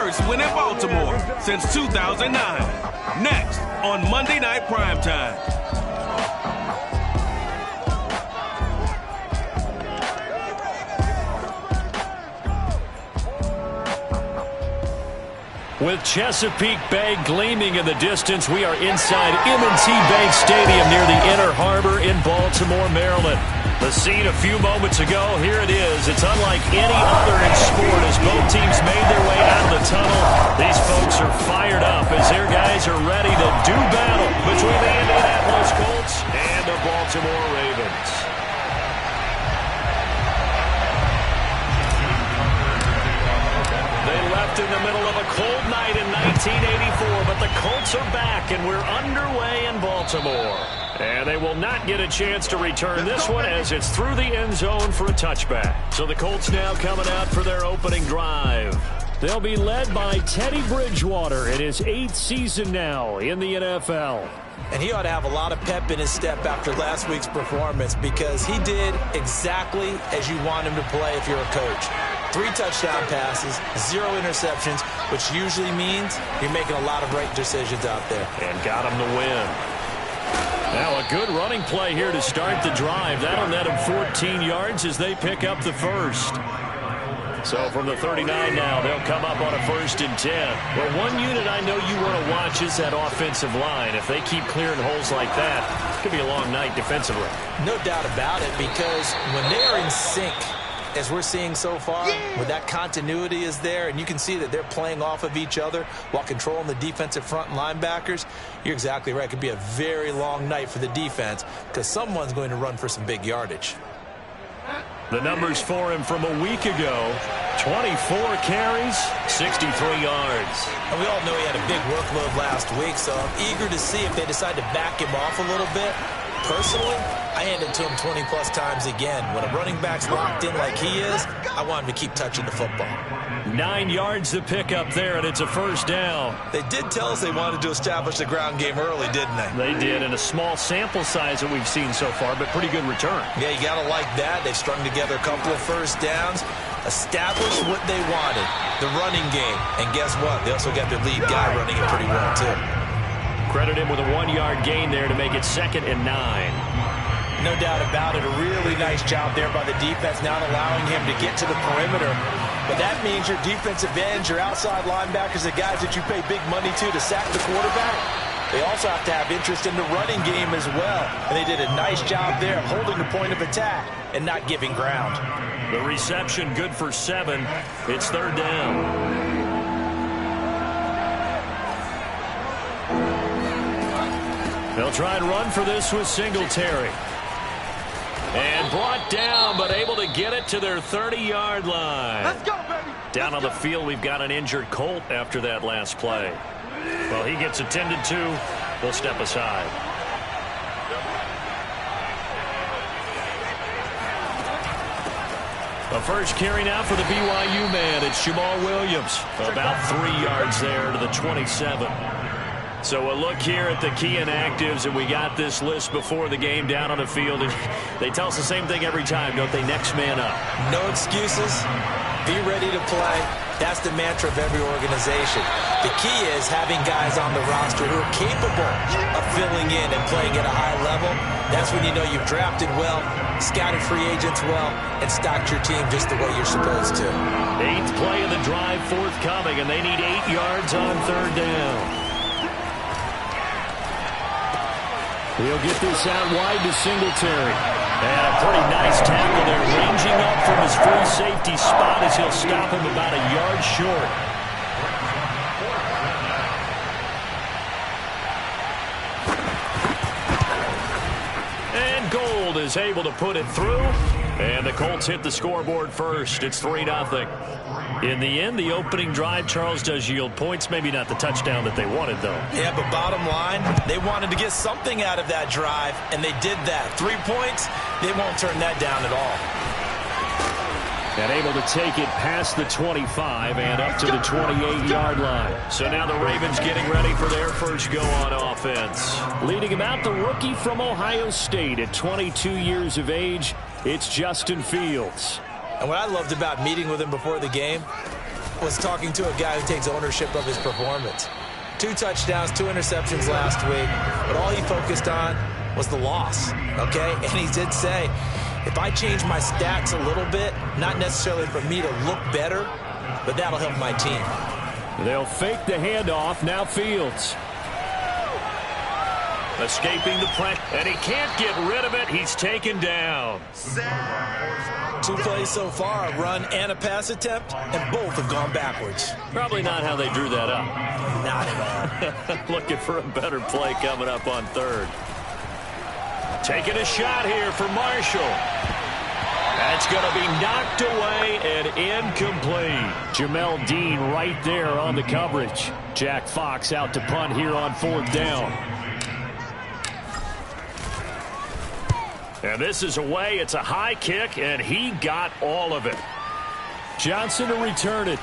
first win in Baltimore since 2009. Next on Monday Night Primetime. With Chesapeake Bay gleaming in the distance, we are inside M&T Bank Stadium near the Inner Harbor in Baltimore, Maryland. The scene a few moments ago, here it is. It's unlike any other in sport as both teams made their way out of the tunnel. These folks are fired up as their guys are ready to do battle between the Indianapolis Colts and the Baltimore Ravens. They left in the middle of a cold night in 1984, but the Colts are back, and we're underway in Baltimore. And they will not get a chance to return this one as it's through the end zone for a touchback. So the Colts now coming out for their opening drive. They'll be led by Teddy Bridgewater in his 8th season now in the NFL. And he ought to have a lot of pep in his step after last week's performance because he did exactly as you want him to play if you're a coach. 3 touchdown passes, 0 interceptions, which usually means you're making a lot of right decisions out there. And got him to win. Now a good running play here to start the drive. That'll net him 14 yards as they pick up the first. So from the 39 now, they'll come up on a 1st and 10. Well, one unit I know you want to watch is that offensive line. If they keep clearing holes like that, it could be a long night defensively. No doubt about it, because when they are in sync, as we're seeing so far, when that continuity is there, and you can see that they're playing off of each other while controlling the defensive front linebackers, you're exactly right. It could be a very long night for the defense because someone's going to run for some big yardage. The numbers for him from a week ago, 24 carries, 63 yards. And we all know he had a big workload last week, so I'm eager to see if they decide to back him off a little bit. Personally, I hand it to him 20-plus times again. When a running back's locked in like he is, I want him to keep touching the football. 9 yards to pick up there, and it's a 1st down. They did tell us they wanted to establish the ground game early, didn't they? They did, in a small sample size that we've seen so far, but pretty good return. Yeah, you got to like that. They've strung together a couple of 1st downs, established what they wanted, the running game. And guess what? They also got their lead guy running it pretty well, too. Credit him with a 1-yard gain there to make it 2nd and 9. No doubt about it. A really nice job there by the defense, not allowing him to get to the perimeter. But that means your defensive ends, your outside linebackers, the guys that you pay big money to sack the quarterback, they also have to have interest in the running game as well. And they did a nice job there of holding the point of attack and not giving ground. The reception good for 7. It's 3rd down. They'll try and run for this with Singletary. And brought down, but able to get it to their 30-yard line. Let's go, baby. Down on the field, we've got an injured Colt after that last play. Well, he gets attended to. We'll step aside. A first carry now for the BYU man. It's Jamal Williams. About 3 yards there to the 27. So a look here at the key inactives, and we got this list before the game down on the field. They tell us the same thing every time, don't they? Next man up. No excuses. Be ready to play. That's the mantra of every organization. The key is having guys on the roster who are capable of filling in and playing at a high level. That's when you know you've drafted well, scouted free agents well, and stocked your team just the way you're supposed to. 8th play of the drive forthcoming, and they need 8 yards on 3rd down. He'll get this out wide to Singletary. And a pretty nice tackle there, ranging up from his free safety spot as he'll stop him about a yard short. And Gold is able to put it through. And the Colts hit the scoreboard first. It's 3-0. In the end, the opening drive, Charles, does yield points. Maybe not the touchdown that they wanted, though. Yeah, but bottom line, they wanted to get something out of that drive, and they did that. 3 points, they won't turn that down at all. And able to take it past the 25 and up to the 28-yard line. So now the Ravens getting ready for their first go on offense. Leading him out, the rookie from Ohio State at 22 years of age, it's Justin Fields. And what I loved about meeting with him before the game, was talking to a guy who takes ownership of his performance. 2 touchdowns, 2 interceptions last week, but all he focused on was the loss, okay? And he did say, if I change my stats a little bit, not necessarily for me to look better, but that'll help my team. They'll fake the handoff. Now Fields. Escaping the pressure, and he can't get rid of it. He's taken down. 2 plays so far, a run and a pass attempt, and both have gone backwards. Probably not how they drew that up. Not at all. Looking for a better play coming up on 3rd. Taking a shot here for Marshall. That's going to be knocked away and incomplete. Jamel Dean right there on the coverage. Jack Fox out to punt here on 4th down. And this is away. It's a high kick, and he got all of it. Johnson to return it.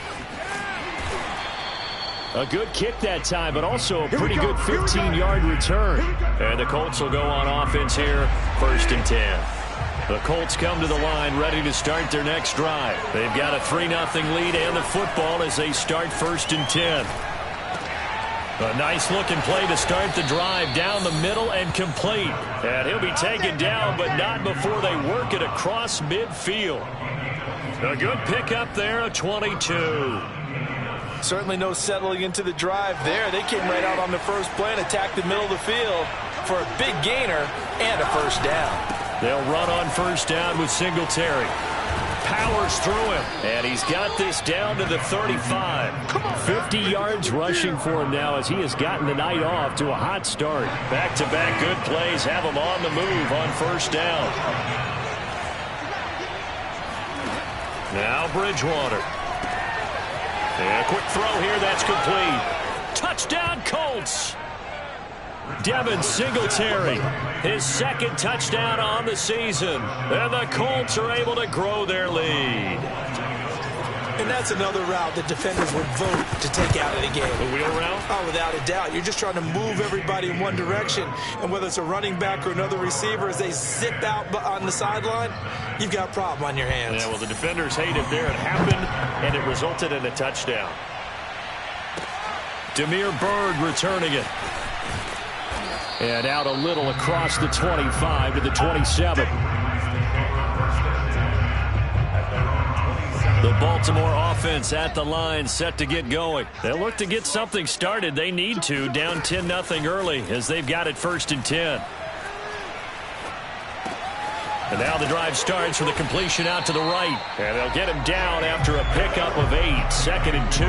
A good kick that time, but also a pretty good 15-yard return. And the Colts will go on offense here, 1st and 10. The Colts come to the line ready to start their next drive. They've got a 3-0 lead and the football as they start 1st and 10. A nice-looking play to start the drive down the middle and complete. And he'll be taken down, but not before they work it across midfield. A good pickup there, a 22. Certainly no settling into the drive there. They came right out on the first play and attacked the middle of the field for a big gainer and a 1st down. They'll run on 1st down with Singletary. Powers through him, and he's got this down to the 35. 50 yards rushing for him now as he has gotten the night off to a hot start. Back-to-back good plays have him on the move on 1st down. Now Bridgewater. And a quick throw here, that's complete. Touchdown Colts! Devin Singletary, his 2nd touchdown on the season. And the Colts are able to grow their lead. And that's another route that defenders would vote to take out of the game. The wheel route? Oh, without a doubt. You're just trying to move everybody in one direction. And whether it's a running back or another receiver, as they zip out on the sideline, you've got a problem on your hands. Yeah, well, the defenders hate it there. It happened, and it resulted in a touchdown. Demir Bird returning it. And out a little across the 25 to the 27. The Baltimore offense at the line, set to get going. They'll look to get something started. They need to, down 10-0 early as they've got it 1st and 10. And now the drive starts with a completion out to the right. And they'll get him down after a pickup of 8, 2nd and 2.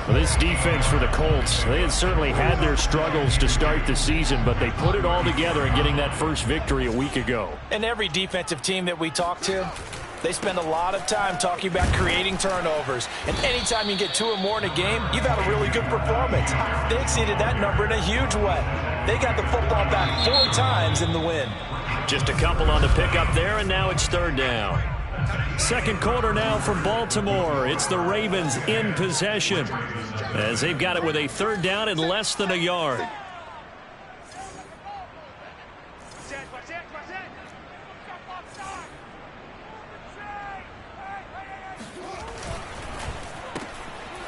Well, this defense for the Colts, they had certainly had their struggles to start the season, but they put it all together in getting that first victory a week ago. And every defensive team that we talk to, they spend a lot of time talking about creating turnovers. And anytime you get 2 or more in a game, you've had a really good performance. They exceeded that number in a huge way. They got the football back 4 times in the win. Just a couple on the pickup there, and now it's 3rd down. 2nd quarter now from Baltimore. It's the Ravens in possession as they've got it with a 3rd down and less than a yard.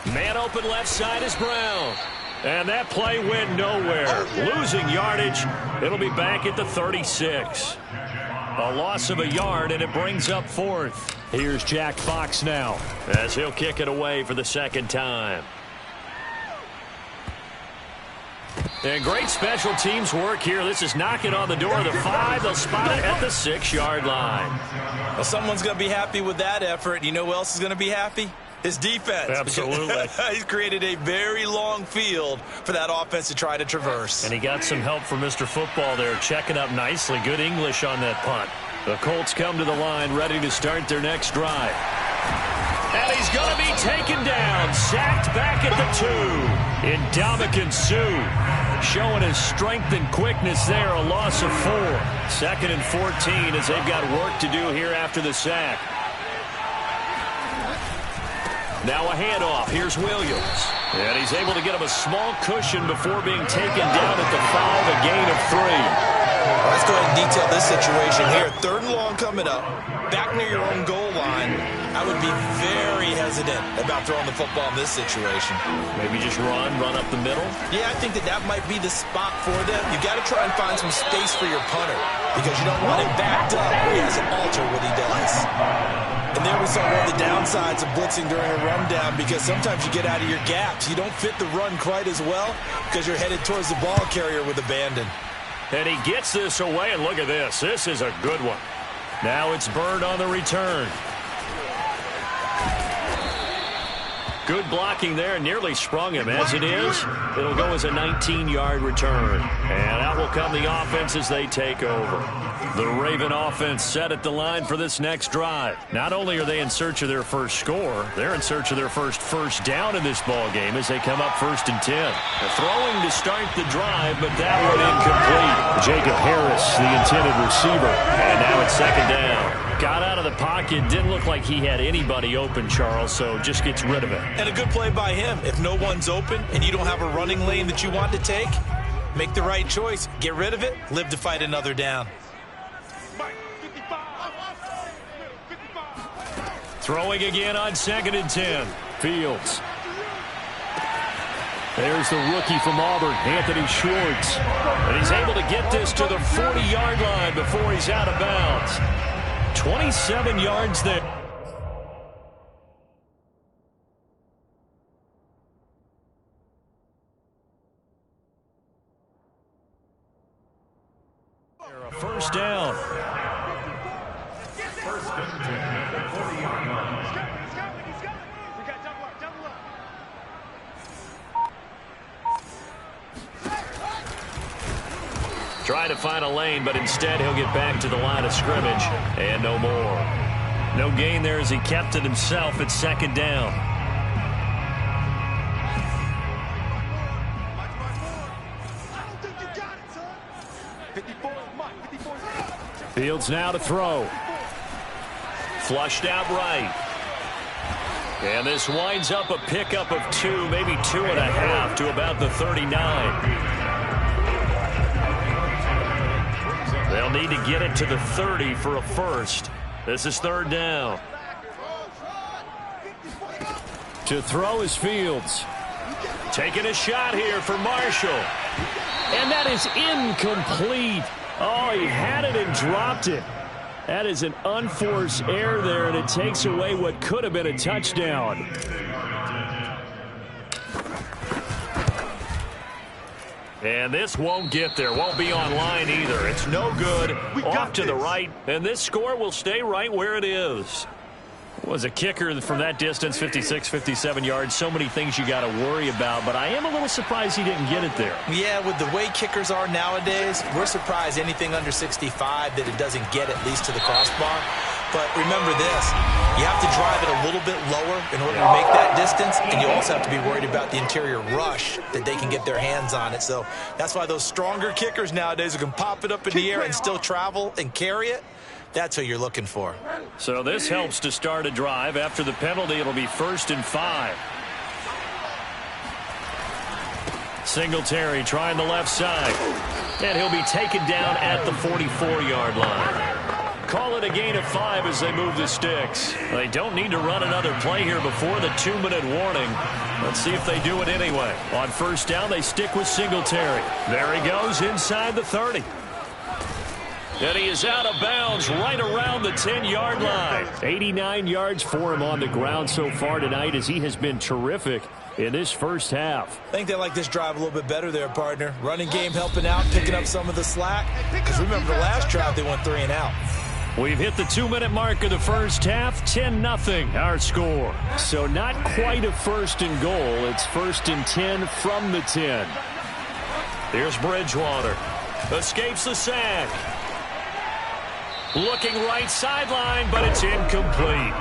Man open left side is Brown. And that play went nowhere. Losing yardage. It'll be back at the 36. A loss of a yard, and it brings up 4th. Here's Jack Fox now as he'll kick it away for the 2nd time. And great special teams work here. This is knocking on the door of the 5. They'll spot it at the 6-yard line. Well, someone's going to be happy with that effort. You know who else is going to be happy? His defense. Absolutely. He's created a very long field for that offense to try to traverse. And he got some help from Mr. Football there, checking up nicely. Good English on that punt. The Colts come to the line, ready to start their next drive. And he's going to be taken down, sacked back at the 2. Ndamukong Suh showing his strength and quickness there, a loss of 4. 2nd and 14 as they've got work to do here after the sack. Now a handoff. Here's Williams. And he's able to get him a small cushion before being taken down at the 5, a gain of 3. Let's go ahead and detail this situation here. 3rd and long coming up. Back near your own goal line. I would be very hesitant about throwing the football in this situation. Maybe just run up the middle? Yeah, I think that might be the spot for them. You got to try and find some space for your punter because you don't want him backed up where he has to alter what he does. And there we saw one of the downsides of blitzing during a rundown because sometimes you get out of your gaps. You don't fit the run quite as well because you're headed towards the ball carrier with abandon. And he gets this away, and look at this. This is a good one. Now it's Bird on the return. Good blocking there, nearly sprung him. As it is, it'll go as a 19-yard return. And out will come the offense as they take over. The Raven offense set at the line for this next drive. Not only are they in search of their first score, they're in search of their first down in this ball game as they come up 1st and 10. They're throwing to start the drive, but that one incomplete. Jacob Harris, the intended receiver. And now it's 2nd down. Got out of the pocket, didn't look like he had anybody open, Charles, so just gets rid of it. And a good play by him. If no one's open and you don't have a running lane that you want to take, make the right choice. Get rid of it, live to fight another down. Throwing again on 2nd and 10. Fields. There's the rookie from Auburn, Anthony Schwartz. And he's able to get this to the 40-yard line before he's out of bounds. 27 yards there. A 1st down. Try to find a lane, but instead he'll get back to the line of scrimmage. And no more. No gain there as he kept it himself at 2nd down. Fields now to throw. Flushed out right. And this winds up a pickup of 2, maybe 2.5 to about the 39. They'll need to get it to the 30 for a first. This is 3rd down. To throw is Fields. Taking a shot here for Marshall. And that is incomplete. Oh, he had it and dropped it. That is an unforced error there, and it takes away what could have been a touchdown. And this won't get there. Won't be online either. It's no good. Off to the right. And this score will stay right where it is. Was a kicker from that distance, 56, 57 yards. So many things you got to worry about. But I am a little surprised he didn't get it there. Yeah, with the way kickers are nowadays, we're surprised anything under 65 that it doesn't get at least to the crossbar. But remember this, you have to drive it a little bit lower in order to make that distance, and you also have to be worried about the interior rush that they can get their hands on it. So that's why those stronger kickers nowadays who can pop it up in the air and still travel and carry it, that's who you're looking for. So this helps to start a drive. After the penalty, it'll be 1st and 5. Singletary trying the left side. And he'll be taken down at the 44-yard line. Call it a gain of 5 as they move the sticks. They don't need to run another play here before the 2-minute warning. Let's see if they do it anyway. On 1st down, they stick with Singletary. There he goes inside the 30. And he is out of bounds right around the 10-yard line. 89 yards for him on the ground so far tonight as he has been terrific in this first half. I think they like this drive a little bit better there, partner. Running game helping out, picking up some of the slack. Because remember the last drive, they went 3 and out. We've hit the 2-minute mark of the first half. 10-0 our score. So not quite a 1st and goal. It's 1st and 10 from the 10. Here's Bridgewater. Escapes the sack. Looking right sideline, but it's incomplete.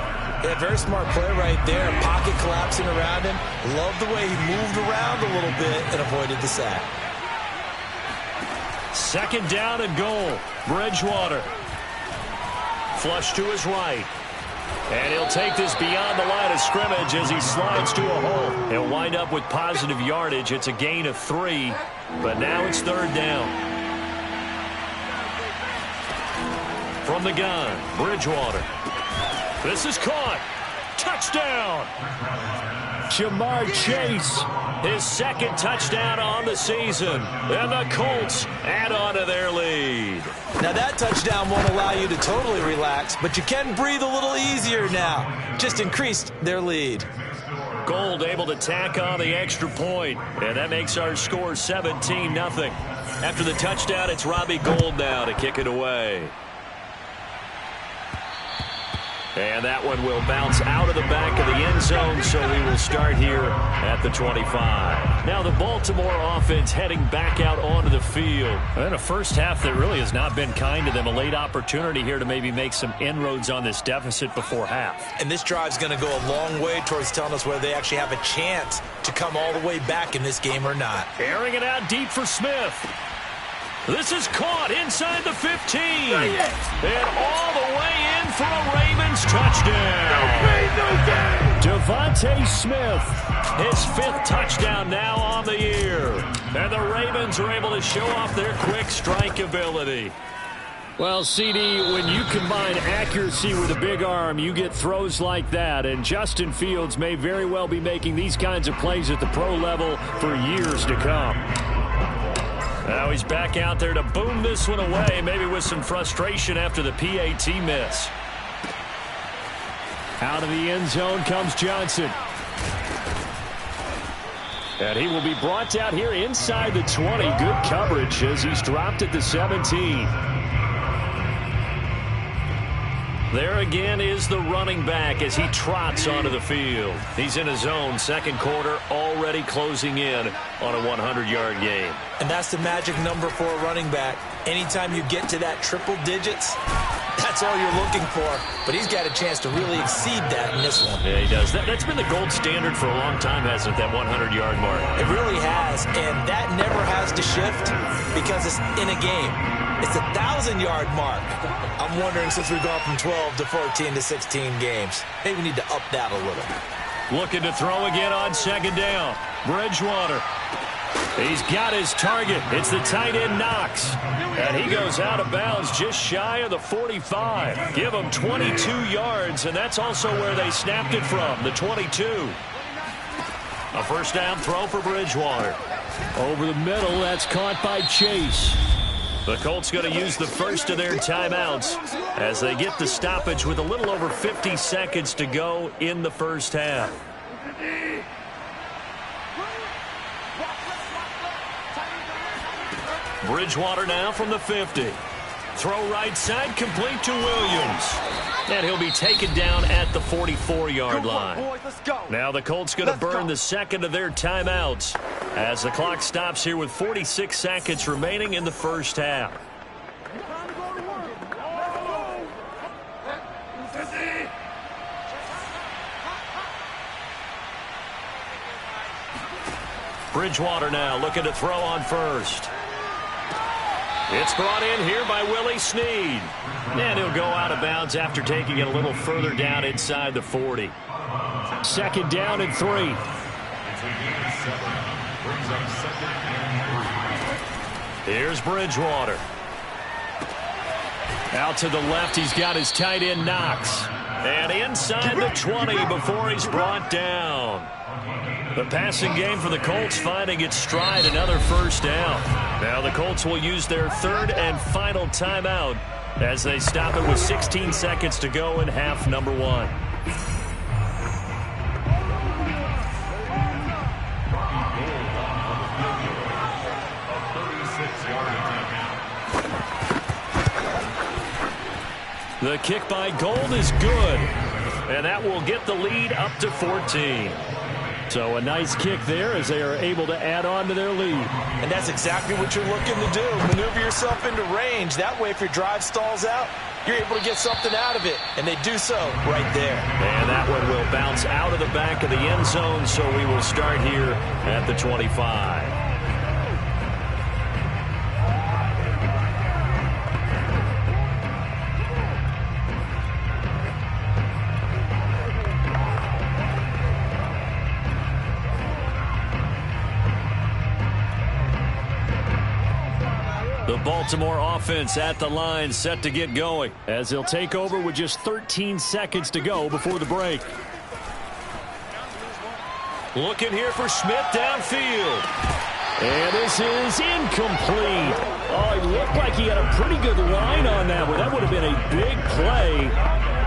Yeah, very smart play right there. Pocket collapsing around him. Love the way he moved around a little bit and avoided the sack. 2nd down and goal. Bridgewater. Flush to his right. And he'll take this beyond the line of scrimmage as he slides to a hole. He'll wind up with positive yardage. It's a gain of 3, but now it's 3rd down. From the gun, Bridgewater. This is caught. Touchdown. Jamar Chase, his second touchdown on the season. And the Colts add on to their lead. Now that touchdown won't allow you to totally relax, but you can breathe a little easier now. Just increased their lead. Gold able to tack on the extra point, and that makes our score 17-0. After the touchdown, it's Robbie Gould now to kick it away. And that one will bounce out of the back of the end zone, so we will start here at the 25. Now the Baltimore offense heading back out onto the field. And a first half that really has not been kind to them. A late opportunity here to maybe make some inroads on this deficit before half. And this drive's going to go a long way towards telling us whether they actually have a chance to come all the way back in this game or not. Airing it out deep for Smith. This is caught inside the 15. And all the way in for a Ravens touchdown. Devontae Smith, his 5th touchdown now on the year. And the Ravens are able to show off their quick strike ability. Well, CD, when you combine accuracy with a big arm, you get throws like that. And Justin Fields may very well be making these kinds of plays at the pro level for years to come. Now he's back out there to boom this one away, maybe with some frustration after the PAT miss. Out of the end zone comes Johnson. And he will be brought down here inside the 20. Good coverage as he's dropped at the 17. There again is the running back as he trots onto the field. He's in his own second quarter, already closing in on a 100-yard game. And that's the magic number for a running back. Anytime you get to that triple digits, that's all you're looking for. But he's got a chance to really exceed that in this one. Yeah, he does. That's been the gold standard for a long time, hasn't it, that 100-yard mark? It really has, and that never has to shift because it's in a game. It's a 1,000-yard mark. I'm wondering, since we've gone from 12 to 14 to 16 games, maybe we need to up that a little. Looking to throw again on second down. Bridgewater. He's got his target. It's the tight end Knox. And he goes out of bounds just shy of the 45. Give him 22 yards, and that's also where they snapped it from, the 22. A first down throw for Bridgewater. Over the middle, that's caught by Chase. The Colts going to use the first of their timeouts as they get the stoppage with a little over 50 seconds to go in the first half. Bridgewater now from the 50. Throw right side, complete to Williams. And he'll be taken down at the 44-yard line. Now the Colts going to burn the second of their timeouts as the clock stops here with 46 seconds remaining in the first half. Bridgewater now looking to throw on first. It's brought in here by Willie Snead. And he'll go out of bounds after taking it a little further down inside the 40. Second down and 3. Here's Bridgewater. Out to the left, he's got his tight end Knox. And inside the 20 before he's brought down. The passing game for the Colts finding its stride, another first down. Now the Colts will use their third and final timeout as they stop it with 16 seconds to go in half number 1. The kick by Gould is good, and that will get the lead up to 14. So a nice kick there as they are able to add on to their lead. And that's exactly what you're looking to do. Maneuver yourself into range. That way, if your drive stalls out, you're able to get something out of it. And they do so right there. And that one will bounce out of the back of the end zone, so we will start here at the 25. The Baltimore offense at the line, set to get going, as they'll take over with just 13 seconds to go before the break. Looking here for Smith downfield. And this is incomplete. Oh, it looked like he had a pretty good line on that one. That would have been a big play,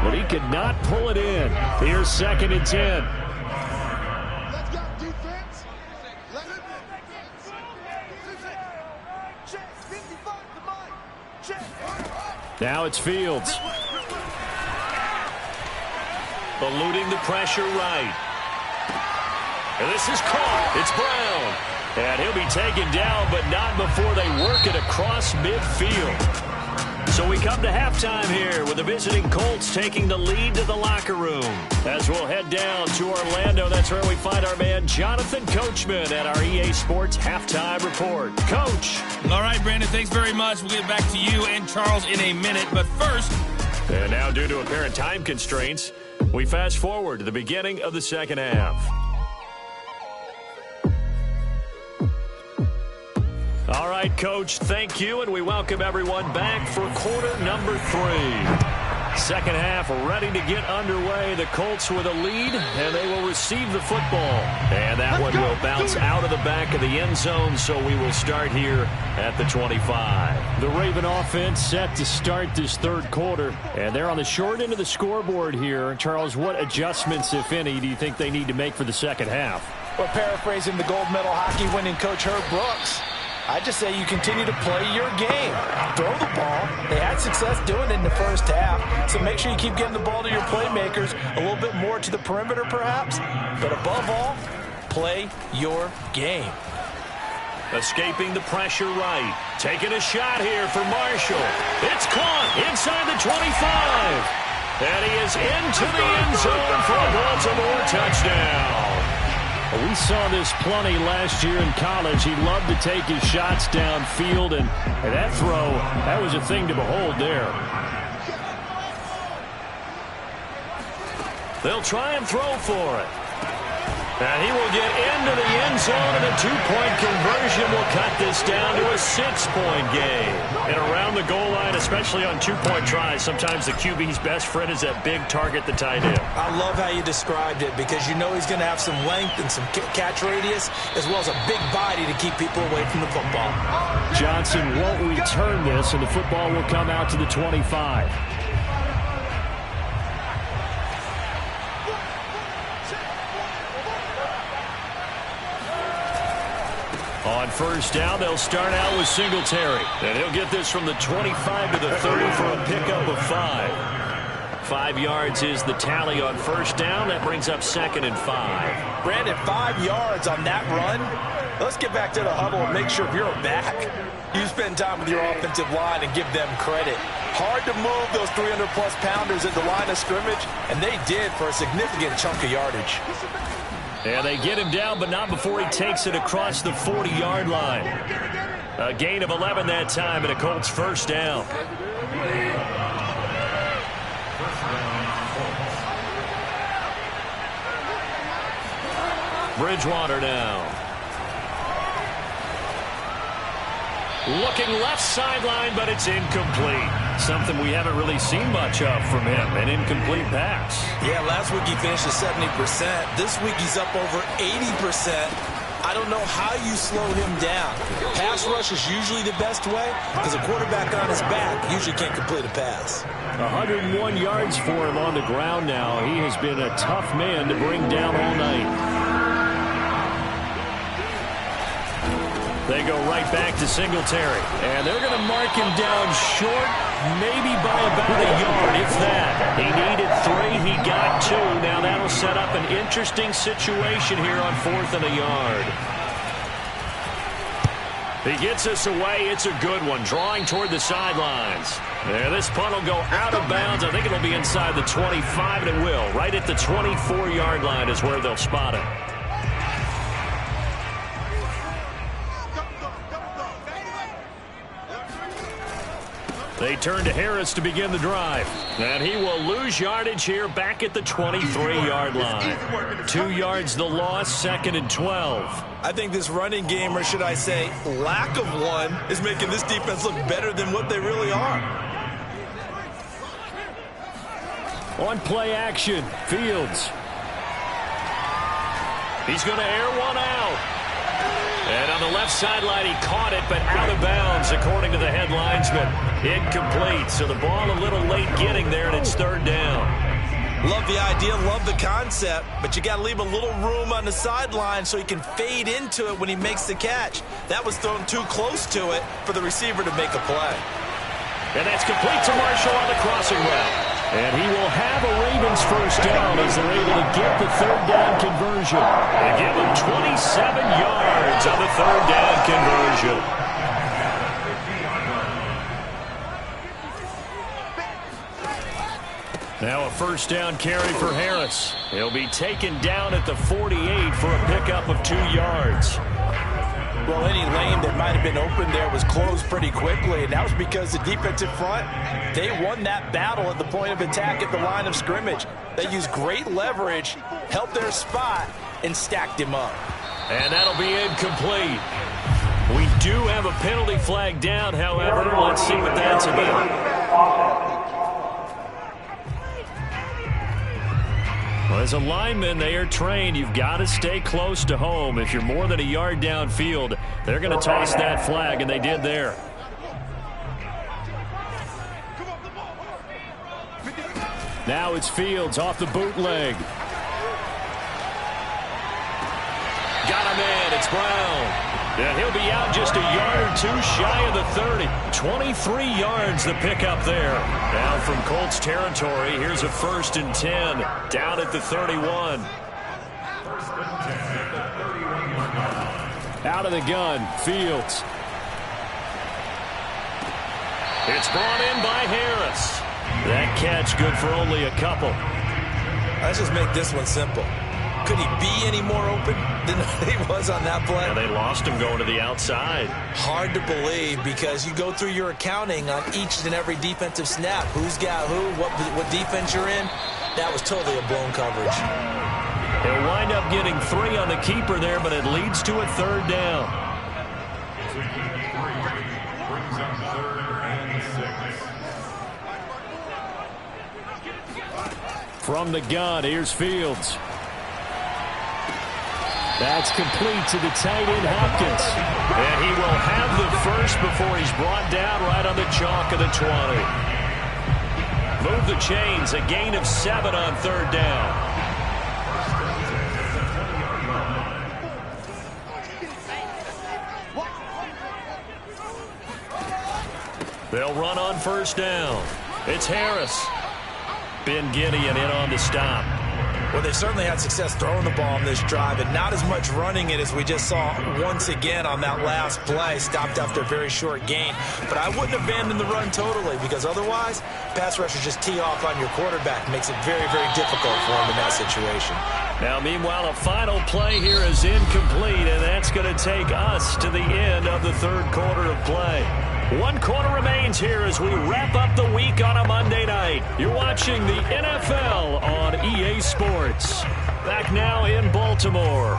but he could not pull it in. Here's 2nd and 10. Now it's Fields. Eluding the pressure right. And this is caught. It's Brown. And he'll be taken down, but not before they work it across midfield. So we come to halftime here with the visiting Colts taking the lead to the locker room. As we'll head down to Orlando, that's where we find our man Jonathan Coachman at our EA Sports Halftime Report. Coach. All right, Brandon, thanks very much. We'll get back to you and Charles in a minute. But first. And now, due to apparent time constraints, we fast forward to the beginning of the second half. All right, Coach, thank you, and we welcome everyone back for quarter number 3. Second half ready to get underway. The Colts with a lead, and they will receive the football. And that one will bounce out of the back of the end zone, so we will start here at the 25. The Raven offense set to start this third quarter, and they're on the short end of the scoreboard here. Charles, what adjustments, if any, do you think they need to make for the second half? Well, paraphrasing the gold medal hockey winning coach Herb Brooks, I just say you continue to play your game. Throw the ball. They had success doing it in the first half, so make sure you keep getting the ball to your playmakers, a little bit more to the perimeter perhaps, but above all, play your game. Escaping the pressure right. Taking a shot here for Marshall. It's caught inside the 25. And he is into the end zone for a Baltimore touchdown. We saw this plenty last year in college. He loved to take his shots downfield, and that throw, that was a thing to behold there. They'll try and throw for it. And he will get into the end zone, and a 2-point conversion will cut this down to a 6-point game. And around the goal line, especially on 2-point tries, sometimes the QB's best friend is that big target, the tight end. I love how you described it, because you know he's going to have some length and some catch radius, as well as a big body to keep people away from the football. Johnson won't return this, and the football will come out to the 25. On first down, they'll start out with Singletary. And he'll get this from the 25 to the 30 for a pickup of 5. 5 yards is the tally on first down. That brings up 2nd and 5. Brandon, 5 yards on that run. Let's get back to the huddle and make sure you're back. You spend time with your offensive line and give them credit. Hard to move those 300-plus pounders at the line of scrimmage, and they did for a significant chunk of yardage. And they get him down, but not before he takes it across the 40-yard line. A gain of 11 that time, and a Colts first down. Bridgewater now. Looking left sideline, but it's incomplete. Something we haven't really seen much of from him, an incomplete pass. Yeah, last week he finished at 70%. This week he's up over 80%. I don't know how you slow him down. Pass rush is usually the best way, because a quarterback on his back usually can't complete a pass. 101 yards for him on the ground now. He has been a tough man to bring down all night. They go right back to Singletary. And they're going to mark him down short, maybe by about a yard, if that. He needed 3. He got 2. Now that'll set up an interesting situation here on 4th and a yard. He gets us away. It's a good one, drawing toward the sidelines. Yeah, this punt will go out of bounds. I think it'll be inside the 25, and it will. Right at the 24-yard line is where they'll spot it. They turn to Harris to begin the drive. And he will lose yardage here back at the 23-yard line. 2 yards the loss, 2nd and 12. I think this running game, or should I say lack of one, is making this defense look better than what they really are. On play action, Fields. He's going to air one out. And on the left sideline, he caught it, but out of bounds, according to the head linesman. Incomplete, so the ball a little late getting there, and it's 3rd down. Love the idea, love the concept, but you got to leave a little room on the sideline so he can fade into it when he makes the catch. That was thrown too close to it for the receiver to make a play. And that's complete to Marshall on the crossing route. And he will have a Ravens first down as they're able to get the 3rd down conversion. They give him 27 yards on the 3rd down conversion. Now a first down carry for Harris. He'll be taken down at the 48 for a pickup of 2 yards. Well, any lane that might have been open there was closed pretty quickly, and that was because the defensive front, they won that battle at the point of attack at the line of scrimmage. They used great leverage, held their spot, and stacked him up. And that'll be incomplete. We do have a penalty flag down, however. Let's see what that's about. Well, as a lineman, they are trained. You've got to stay close to home. If you're more than a yard downfield, they're going to toss that flag, and they did there. Now it's Fields off the bootleg. Got him in. It's Brown. And he'll be out just a yard or 2 shy of the 30. 23 yards the pickup there. Now from Colts territory, here's a 1st and 10 down at the 31. Out of the gun, Fields. It's brought in by Harris. That catch good for only a couple. Let's just make this one simple. Could he be any more open than he was on that play? Yeah, they lost him going to the outside. Hard to believe because you go through your accounting on each and every defensive snap. Who's got who, what defense you're in. That was totally a blown coverage. He'll wind up getting 3 on the keeper there, but it leads to a 3rd down. From the gun, here's Fields. That's complete to the tight end, Hopkins. And he will have the first before he's brought down right on the chalk of the 20. Move the chains, a gain of 7 on 3rd down. They'll run on 1st down. It's Harris. Ben Gideon in on the stop. Well, they certainly had success throwing the ball on this drive, and not as much running it as we just saw once again on that last play. Stopped after a very short gain. But I wouldn't abandon the run totally, because otherwise, pass rushers just tee off on your quarterback. Makes it very, very difficult for him in that situation. Now, meanwhile, a final play here is incomplete, and that's going to take us to the end of the 3rd quarter of play. 1 quarter remains here as we wrap up the week on a Monday night. You're watching the NFL on EA Sports. Back now in Baltimore.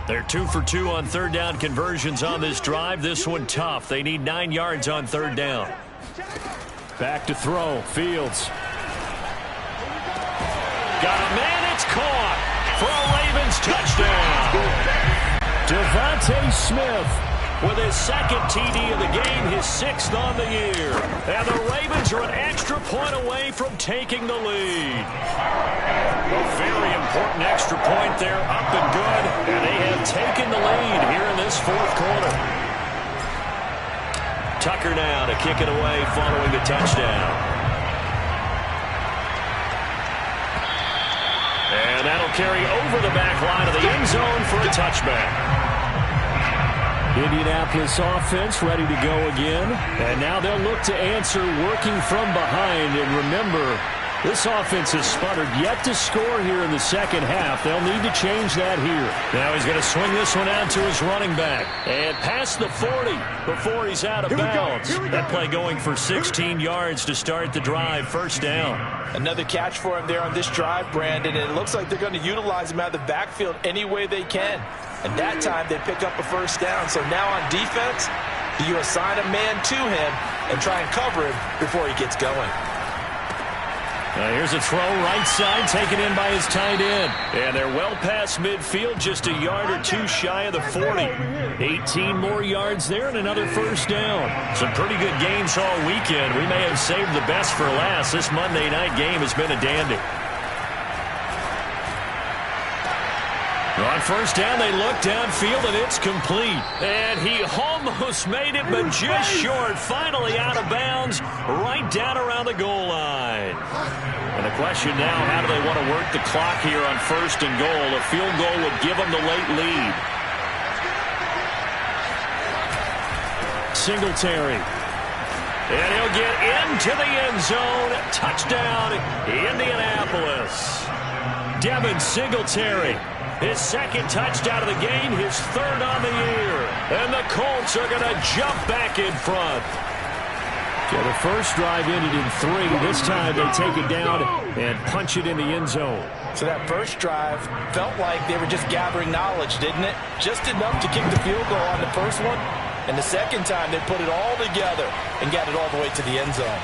They're 2 for 2 on 3rd down conversions on this drive. This one tough. They need 9 yards on 3rd down. Back to throw. Fields. Got a man. It's caught for a Ravens touchdown. Devontae Smith with his 2nd TD of the game, his 6th on the year. And the Ravens are an extra point away from taking the lead. A very important extra point there, up and good. And they have taken the lead here in this 4th quarter. Tucker now to kick it away following the touchdown. And that'll carry over the back line of the end zone for a touchback. Indianapolis offense ready to go again. And now they'll look to answer working from behind. And remember, This offense has sputtered, yet to score here in the second half. They'll need to change that here. Now he's going to swing this one out to his running back. And past the 40 before he's out of bounds. That play going for 16 yards to start the drive. First down. Another catch for him there on this drive, Brandon. And it looks like they're going to utilize him out of the backfield any way they can. And that time they pick up a first down. So now on defense, you assign a man to him and try and cover him before he gets going. Here's a throw right side taken in by his tight end. And they're well past midfield, just a yard or two shy of the 40. 18 more yards there and another first down. Some pretty good games all weekend. We may have saved the best for last. This Monday night game has been a dandy. On first down, they look downfield, and it's complete. And he almost made it, but just short. Finally out of bounds, right down around the goal line. And the question now, how do they want to work the clock here on first and goal? A field goal would give them the late lead. Singletary. And he'll get into the end zone. Touchdown, Indianapolis. Devin Singletary. His second touchdown of the game, his third on the year. And the Colts are going to jump back in front. So the first drive ended in 3. This time they take it down and punch it in the end zone. So that first drive felt like they were just gathering knowledge, didn't it? Just enough to kick the field goal on the first one. And the second time they put it all together and got it all the way to the end zone.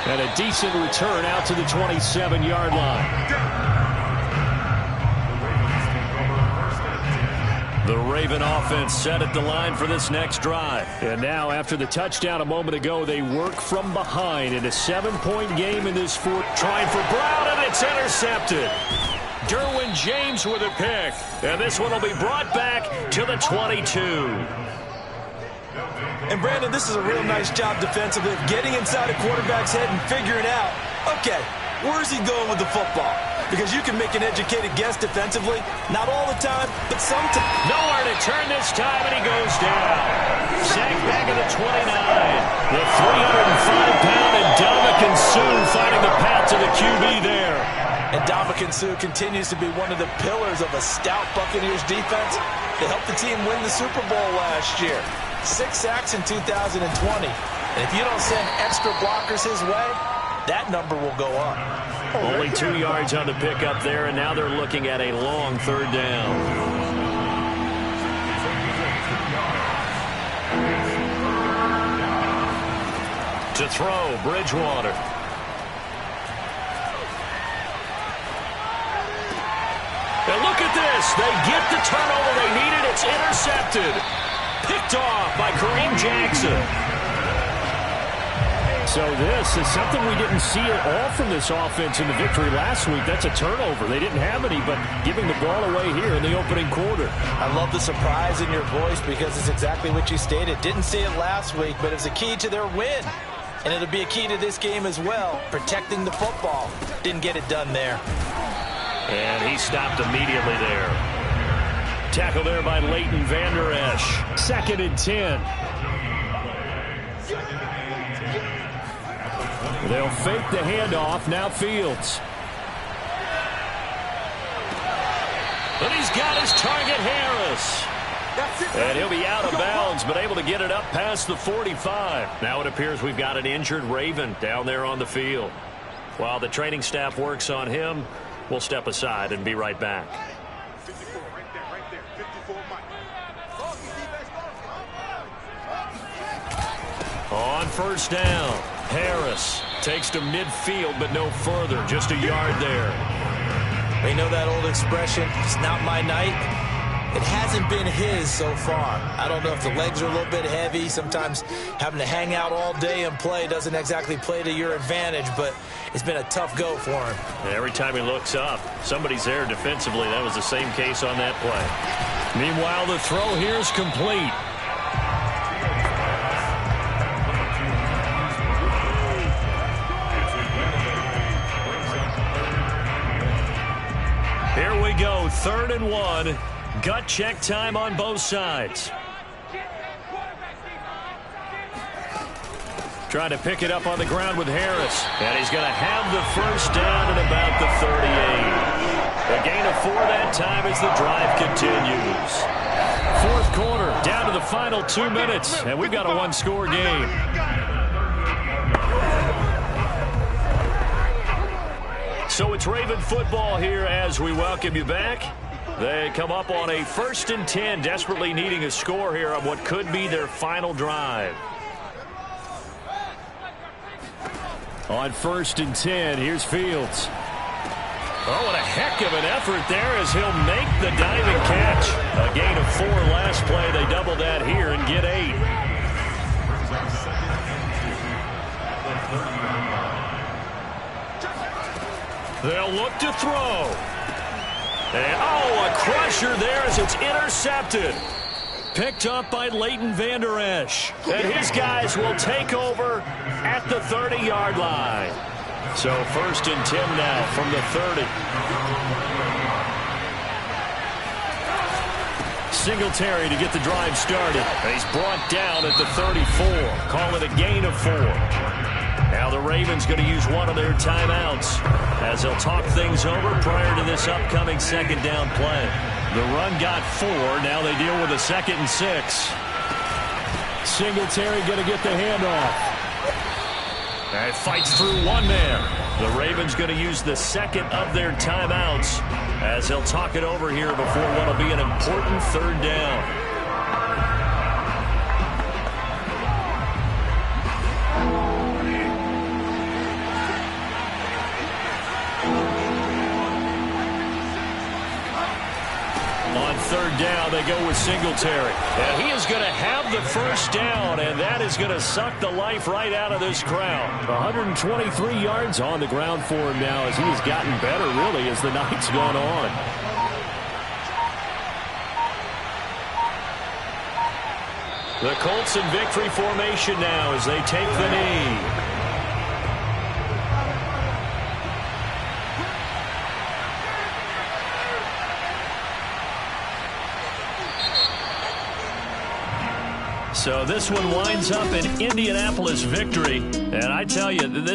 And a decent return out to the 27-yard line. The Raven offense set at the line for this next drive. And now, after the touchdown a moment ago, they work from behind in a 7-point game in this fourth. Trying for Brown, and it's intercepted. Derwin James with a pick. And this one will be brought back to the 22. And, Brandon, this is a real nice job defensively of getting inside a quarterback's head and figuring out, okay, where's he going with the football? Because you can make an educated guess defensively. Not all the time, but sometimes. Nowhere to turn this time, and he goes down. Sacked back at the 29. The 305-pound Ndamukong Suh finding the path to the QB there. And Ndamukong Suh continues to be one of the pillars of a stout Buccaneers defense. They helped the team win the Super Bowl last year. 6 sacks in 2020. And if you don't send extra blockers his way, that number will go up. Only 2 yards on the pickup there, and now they're looking at a long third down. To throw, Bridgewater. And look at this. They get the turnover they needed. It's intercepted. Picked off by Kareem Jackson. So this is something we didn't see at all from this offense in the victory last week. That's a turnover. They didn't have any, but giving the ball away here in the opening quarter. I love the surprise in your voice because it's exactly what you stated. Didn't see it last week, but it's a key to their win. And it'll be a key to this game as well, protecting the football. Didn't get it done there. And he stopped immediately there. Tackle there by Leighton Vander Esch. 2nd and 10. They'll fake the handoff. Now Fields. And he's got his target, Harris. And he'll be out of bounds, but able to get it up past the 45. Now it appears we've got an injured Raven down there on the field. While the training staff works on him, we'll step aside and be right back. 54, right there. 54, Mike. On first down, Harris takes to midfield, but no further. Just a yard there. We know that old expression, it's not my night. It hasn't been his so far. I don't know if the legs are a little bit heavy. Sometimes having to hang out all day and play doesn't exactly play to your advantage, but it's been a tough go for him. And every time he looks up, somebody's there defensively. That was the same case on that play. Meanwhile, the throw here is complete. Here we go, 3rd and 1. Gut check time on both sides. Trying to pick it up on the ground with Harris. And he's going to have the first down at about the 38. A gain of 4 that time as the drive continues. Fourth quarter, down to the final 2 minutes, and we've got a one-score game. So it's Raven football here as we welcome you back. They come up on a 1st and 10, desperately needing a score here on what could be their final drive. On 1st and 10, here's Fields. Oh, what a heck of an effort there as he'll make the diving catch. A gain of 4 last play. They double that here and get 8. They'll look to throw. And, oh, a crusher there as it's intercepted. Picked up by Leighton Vander Esch. And his guys will take over at the 30-yard line. So 1st and 10 now from the 30. Singletary to get the drive started. He's brought down at the 34. Call it a gain of 4. Now the Ravens going to use one of their timeouts as they'll talk things over prior to this upcoming 2nd down play. The run got 4. Now they deal with a 2nd and 6. Singletary going to get the handoff. And fights through one man. The Ravens going to use the 2nd of their timeouts as they'll talk it over here before what will be an important 3rd down. On 3rd down, they go with Singletary. And he is going to have the first down, and that is going to suck the life right out of this crowd. 123 yards on the ground for him now as he has gotten better, really, as the night's gone on. The Colts in victory formation now as they take the knee. So this one winds up in Indianapolis victory. And I tell you,